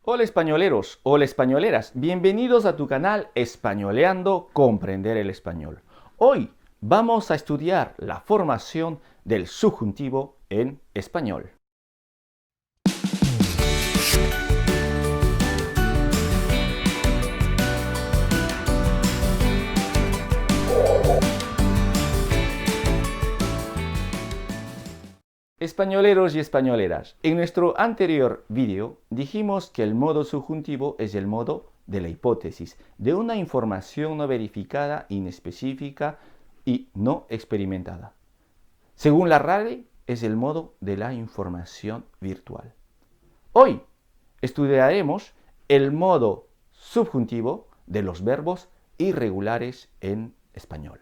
Hola españoleros, hola españoleras, bienvenidos a tu canal Españoleando Comprender el Español. Hoy vamos a estudiar la formación del subjuntivo en español. Españoleros y españoleras, en nuestro anterior vídeo dijimos que el modo subjuntivo es el modo de la hipótesis, de una información no verificada, inespecífica y no experimentada. Según la RAE, es el modo de la información virtual. Hoy estudiaremos el modo subjuntivo de los verbos irregulares en español.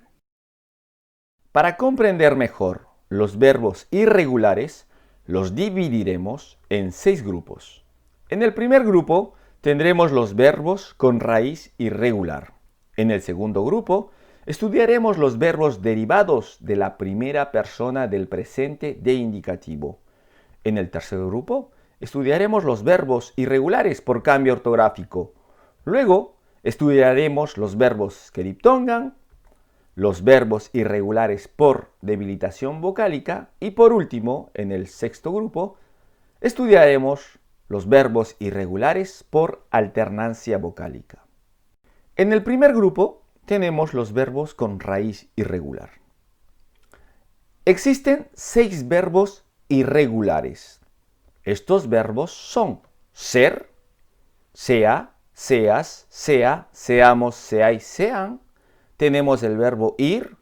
Para comprender mejor los verbos irregulares, los dividiremos en 6 grupos. En el primer grupo tendremos los verbos con raíz irregular. En el segundo grupo estudiaremos los verbos derivados de la primera persona del presente de indicativo. En el tercer grupo estudiaremos los verbos irregulares por cambio ortográfico. Luego estudiaremos los verbos que diptongan, los verbos irregulares por debilitación vocálica y por último, en el sexto grupo, estudiaremos los verbos irregulares por alternancia vocálica. En el primer grupo tenemos los verbos con raíz irregular. Existen 6 verbos irregulares. Estos verbos son ser, sea, seas, sea, seamos, seáis, sean. Tenemos el verbo ir,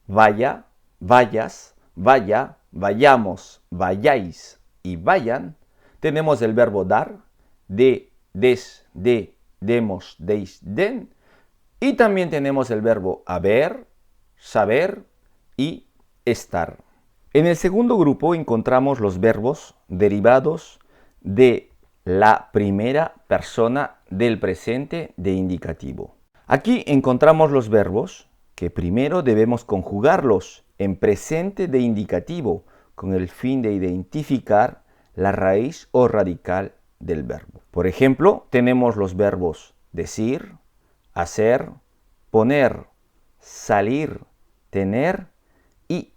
vaya, vayas, vaya, vayamos, vayáis y vayan. Tenemos el verbo dar, de, des, de, demos, deis, den. Y también tenemos el verbo haber, saber y estar. En el segundo grupo encontramos los verbos derivados de la primera persona del presente de indicativo. Aquí encontramos los verbos que primero debemos conjugarlos en presente de indicativo con el fin de identificar la raíz o radical del verbo. Por ejemplo, tenemos los verbos decir, hacer, poner, salir, tener y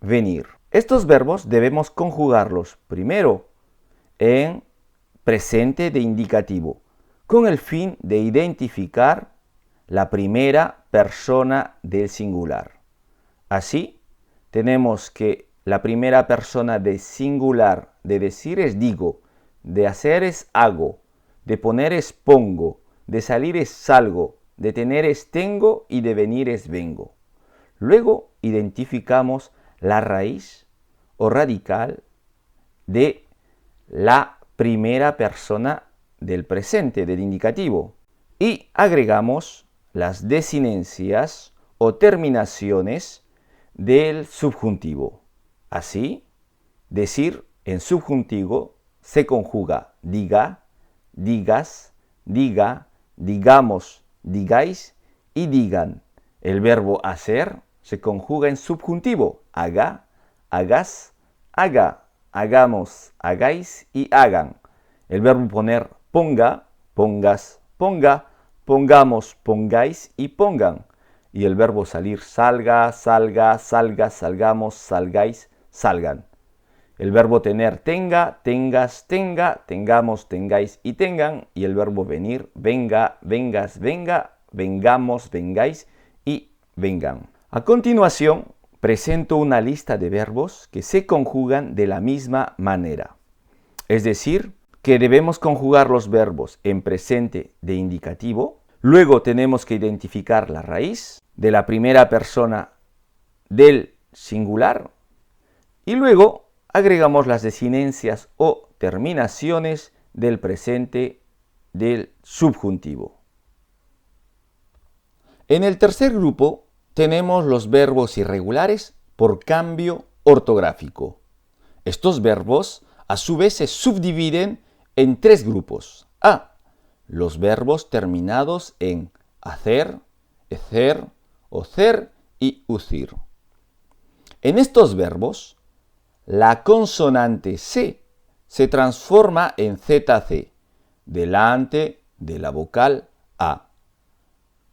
venir. Estos verbos debemos conjugarlos primero en presente de indicativo con el fin de identificar la primera persona del singular. Así, tenemos que la primera persona del singular de decir es digo, de hacer es hago, de poner es pongo, de salir es salgo, de tener es tengo y de venir es vengo. Luego identificamos la raíz o radical de la primera persona del presente, del indicativo, y agregamos las desinencias o terminaciones del subjuntivo. Así, decir en subjuntivo se conjuga diga, digas, diga, digamos, digáis y digan. El verbo hacer se conjuga en subjuntivo haga, hagas, haga, hagamos, hagáis y hagan. El verbo poner ponga, pongas, ponga, pongamos, pongáis y pongan. Y el verbo salir salga, salga, salga, salgamos, salgáis, salgan. El verbo tener tenga, tengas, tenga, tengamos, tengáis y tengan. Y el verbo venir venga, vengas, venga, vengamos, vengáis y vengan. A continuación, presento una lista de verbos que se conjugan de la misma manera. Es decir, que debemos conjugar los verbos en presente de indicativo. Luego tenemos que identificar la raíz de la primera persona del singular. Y luego agregamos las desinencias o terminaciones del presente del subjuntivo. En el tercer grupo tenemos los verbos irregulares por cambio ortográfico. Estos verbos a su vez se subdividen en 3 grupos. A. Los verbos terminados en hacer, ecer, ocer y ucir. En estos verbos, la consonante C se transforma en ZC, delante de la vocal A,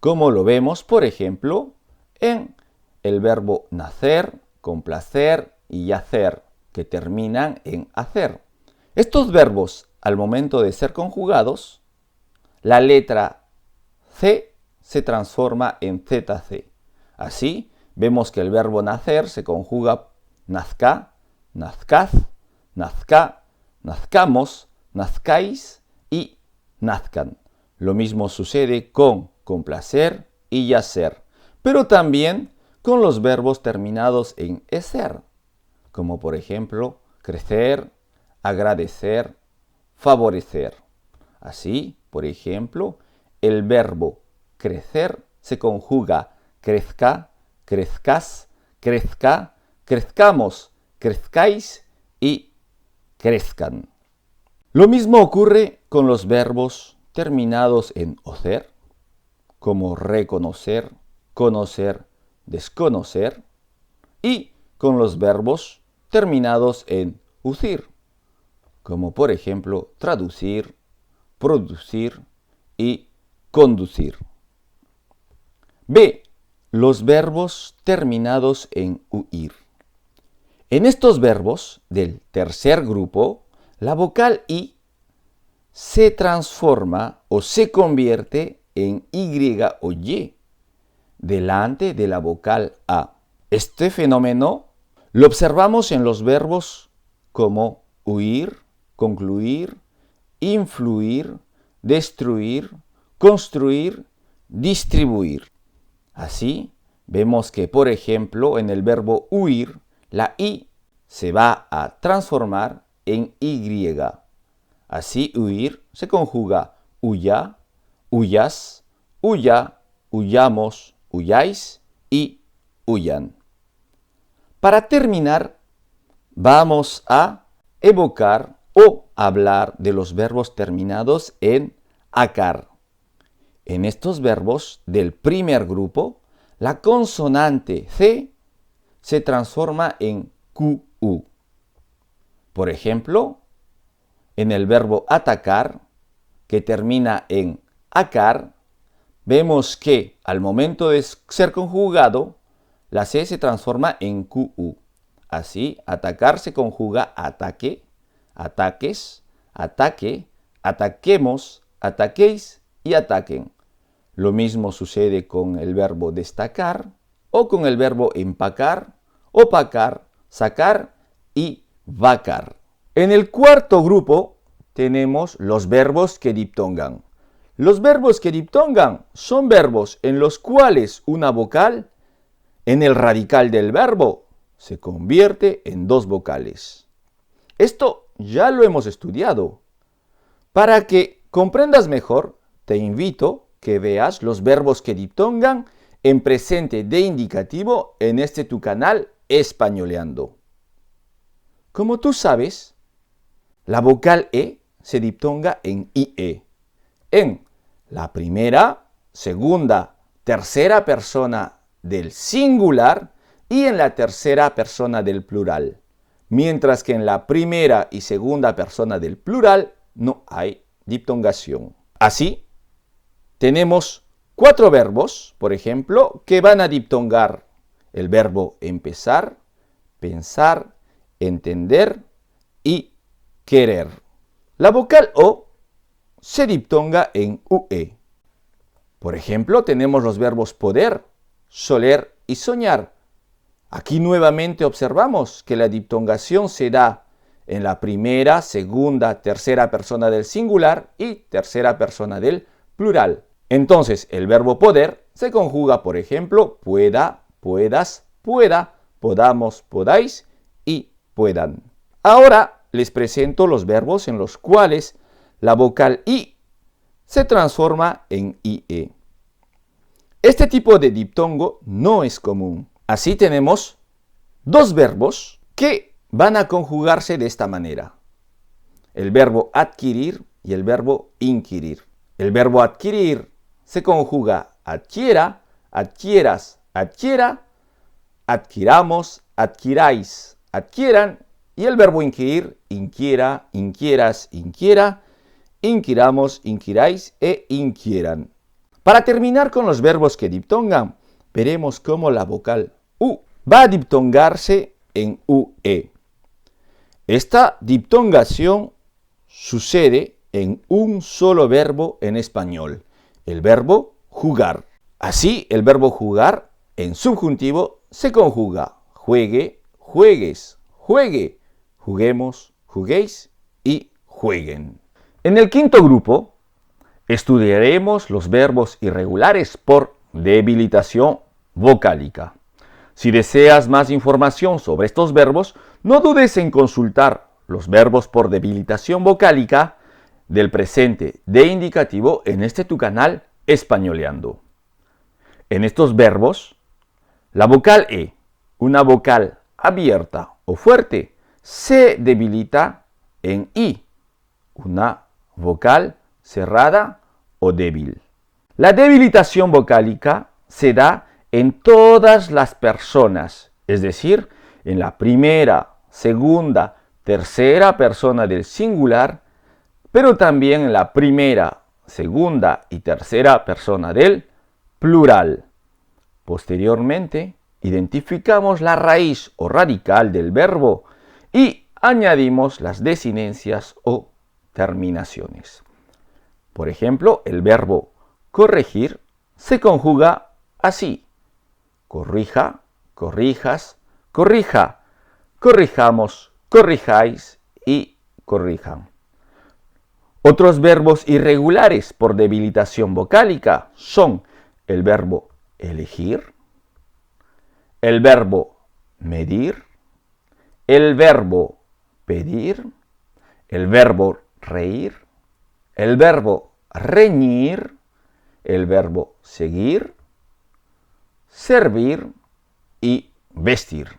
como lo vemos, por ejemplo, en el verbo nacer, complacer y hacer, que terminan en hacer. Estos verbos, al momento de ser conjugados, la letra C se transforma en ZC. Así, vemos que el verbo nacer se conjuga nazca, nazcaz, nazca, nazcamos, nazcáis y nazcan. Lo mismo sucede con complacer y yacer, pero también con los verbos terminados en eser, como por ejemplo crecer, agradecer, favorecer. Así, por ejemplo, el verbo crecer se conjuga crezca, crezcas, crezca, crezcamos, crezcáis y crezcan. Lo mismo ocurre con los verbos terminados en ocer, como reconocer, conocer, desconocer, y con los verbos terminados en ucir, como por ejemplo traducir, producir y conducir. B. Los verbos terminados en uir. En estos verbos del tercer grupo, la vocal I se transforma o se convierte en Y o Y delante de la vocal A. Este fenómeno lo observamos en los verbos como huir, concluir, influir, destruir, construir, distribuir. Así, vemos que, por ejemplo, en el verbo huir, la I se va a transformar en Y. Así, huir se conjuga huya, huyas, huya, huyamos, huyáis y huyan. Para terminar, vamos a evocar o hablar de los verbos terminados en acar. En estos verbos del primer grupo, la consonante C se transforma en QU. Por ejemplo, en el verbo atacar, que termina en acar, vemos que al momento de ser conjugado, la C se transforma en QU. Así, atacar se conjuga ataque, ataques, ataque, ataquemos, ataquéis y ataquen. Lo mismo sucede con el verbo destacar o con el verbo empacar, opacar, sacar y vacar. En el cuarto grupo tenemos los verbos que diptongan. Los verbos que diptongan son verbos en los cuales una vocal en el radical del verbo se convierte en dos vocales. Esto ya lo hemos estudiado. Para que comprendas mejor, te invito que veas los verbos que diptongan en presente de indicativo en este tu canal Españoleando. Como tú sabes, la vocal E se diptonga en IE, en la primera, segunda, tercera persona del singular y en la tercera persona del plural, mientras que en la primera y segunda persona del plural no hay diptongación. Así, tenemos 4 verbos, por ejemplo, que van a diptongar el verbo empezar, pensar, entender y querer. La vocal O se diptonga en UE. Por ejemplo, tenemos los verbos poder, soler y soñar. Aquí nuevamente observamos que la diptongación se da en la primera, segunda, tercera persona del singular y tercera persona del plural. Entonces, el verbo poder se conjuga, por ejemplo, pueda, puedas, pueda, podamos, podáis y puedan. Ahora les presento los verbos en los cuales la vocal I se transforma en IE. Este tipo de diptongo no es común. Así tenemos 2 verbos que van a conjugarse de esta manera. El verbo adquirir y el verbo inquirir. El verbo adquirir se conjuga adquiera, adquieras, adquiera, adquiramos, adquiráis, adquieran, y el verbo inquirir, inquiera, inquieras, inquiera, inquiramos, inquiráis e inquieran. Para terminar con los verbos que diptongan, veremos cómo la vocal U va a diptongarse en UE. Esta diptongación sucede en un solo verbo en español, el verbo jugar. Así, el verbo jugar en subjuntivo se conjuga juegue, juegues, juegue, juguemos, juguéis y jueguen. En el quinto grupo, estudiaremos los verbos irregulares por debilitación vocálica. Si deseas más información sobre estos verbos, no dudes en consultar los verbos por debilitación vocálica del presente de indicativo en este tu canal Españoleando. En estos verbos, la vocal E, una vocal abierta o fuerte, se debilita en I, una vocal cerrada o débil. La debilitación vocálica se da en todas las personas, es decir, en la primera, segunda, tercera persona del singular, pero también en la primera, segunda y tercera persona del plural. Posteriormente, identificamos la raíz o radical del verbo y añadimos las desinencias o terminaciones. Por ejemplo, el verbo corregir se conjuga así: corrija, corrijas, corrija, corrijamos, corrijáis y corrijan. Otros verbos irregulares por debilitación vocálica son el verbo elegir, el verbo medir, el verbo pedir, el verbo reír, el verbo reñir, el verbo seguir, servir y vestir.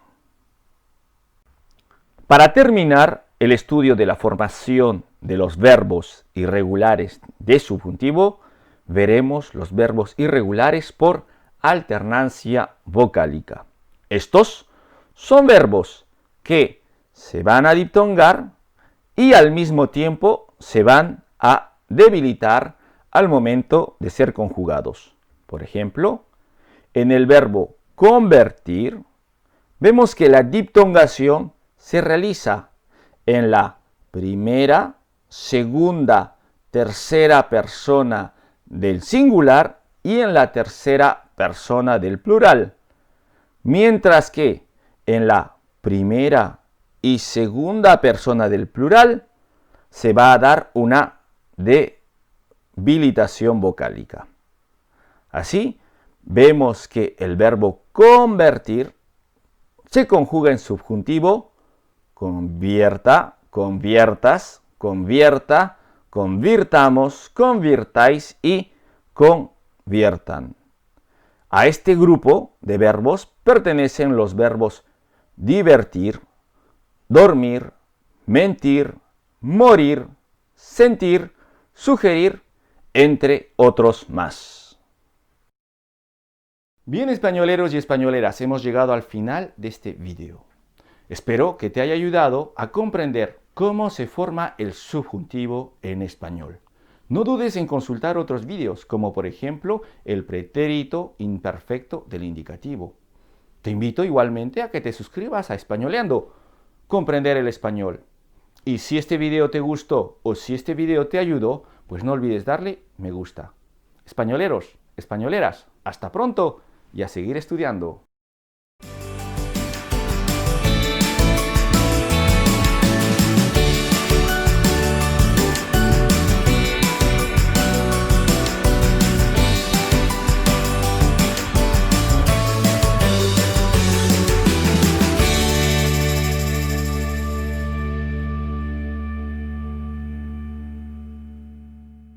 Para terminar el estudio de la formación de los verbos irregulares de subjuntivo, veremos los verbos irregulares por alternancia vocálica. Estos son verbos que se van a diptongar y al mismo tiempo se van a debilitar al momento de ser conjugados. Por ejemplo, en el verbo convertir, vemos que la diptongación se realiza en la primera, segunda, tercera persona del singular y en la tercera persona del plural. Mientras que en la primera y segunda persona del plural se va a dar una debilitación vocálica. Así, vemos que el verbo convertir se conjuga en subjuntivo: convierta, conviertas, convierta, convirtamos, convirtáis y conviertan. A este grupo de verbos pertenecen los verbos divertir, dormir, mentir, morir, sentir, sugerir, entre otros más. Bien, españoleros y españoleras, hemos llegado al final de este video. Espero que te haya ayudado a comprender cómo se forma el subjuntivo en español. No dudes en consultar otros vídeos, como por ejemplo el pretérito imperfecto del indicativo. Te invito igualmente a que te suscribas a Españoleando, comprender el español. Y si este video te gustó o si este video te ayudó, pues no olvides darle me gusta. Españoleros, españoleras, hasta pronto y a seguir estudiando.